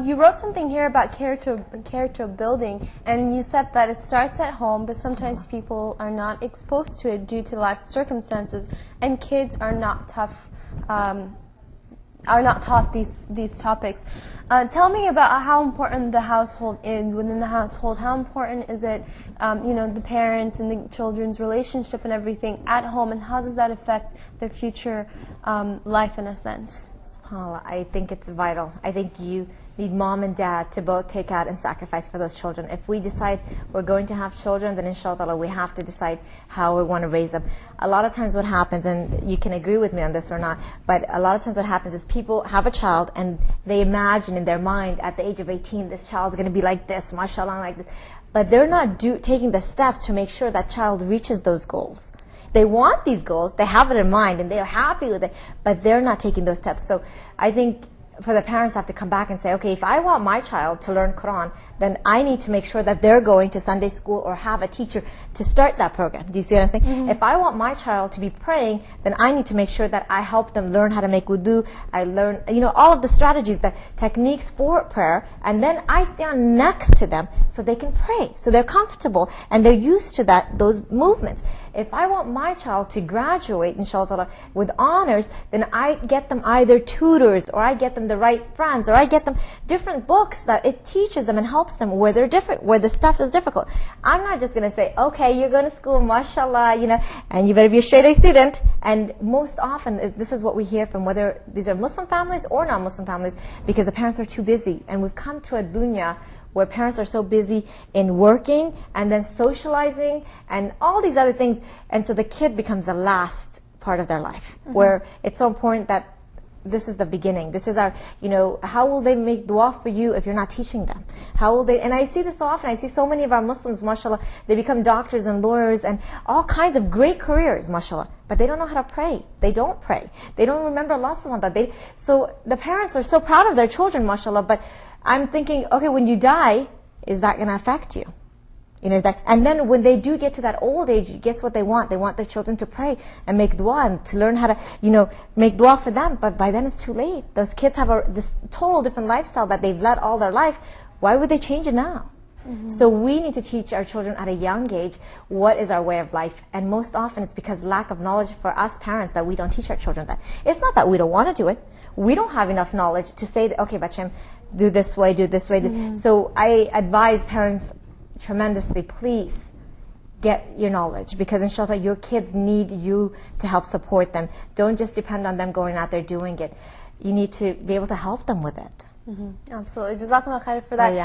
You wrote something here about character building, and you said that it starts at home, but sometimes people are not exposed to it due to life circumstances, and kids are not taught these topics. Tell me about how important the household is. Within the household, how important is it, the parents and the children's relationship and everything at home, and how does that affect their future life in a sense? SubhanAllah, I think it's vital. I think you need mom and dad to both take out and sacrifice for those children. If we decide we're going to have children, then inshallah we have to decide how we want to raise them. A lot of times what happens, and you can agree with me on this or not, but a lot of times what happens is people have a child and they imagine in their mind at the age of 18, this child's going to be like this, mashallah, like this. But they're not taking the steps to make sure that child reaches those goals. They want these goals, they have it in mind, and they are happy with it, but they're not taking those steps. So I think for the parents have to come back and say, okay, if I want my child to learn Quran, then I need to make sure that they're going to Sunday school or have a teacher to start that program. Do you see what I'm saying? Mm-hmm. If I want my child to be praying, then I need to make sure that I help them learn how to make wudu. I learn, all of the strategies, the techniques for prayer, and then I stand next to them so they can pray, so they're comfortable and they're used to those movements. If I want my child to graduate, inshallah, with honors, then I get them either tutors, or I get them the right friends, or I get them different books that it teaches them and helps them where they're different, where the stuff is difficult. I'm not just going to say, okay, you're going to school, mashallah, and you better be a straight A student. And most often, this is what we hear from whether these are Muslim families or non-Muslim families, because the parents are too busy. And we've come to a dunya where parents are so busy in working and then socializing and all these other things. And so the kid becomes the last part of their life, mm-hmm. where it's so important that this is the beginning. This is our, how will they make dua for you if you're not teaching them? How will they, and I see this so often, I see so many of our Muslims, mashallah, they become doctors and lawyers and all kinds of great careers, mashallah, but they don't know how to pray. They don't pray. They don't remember Allah subhanahu wa ta'ala. So the parents are so proud of their children, mashallah, but I'm thinking, okay, when you die, is that going to affect you? And then when they do get to that old age, guess what they want? They want their children to pray and make dua and to learn how to, make dua for them. But by then it's too late. Those kids have this total different lifestyle that they've led all their life. Why would they change it now? Mm-hmm. So we need to teach our children at a young age what is our way of life. And most often it's because lack of knowledge for us parents that we don't teach our children that. It's not that we don't want to do it. We don't have enough knowledge to say that, okay, Bachim, do this way, do this way. Mm-hmm. So I advise parents tremendously, please get your knowledge, because inshallah your kids need you to help support them. Don't just depend on them going out there doing it. You need to be able to help them with it. Mm-hmm. Absolutely. Jazakallah khair for that.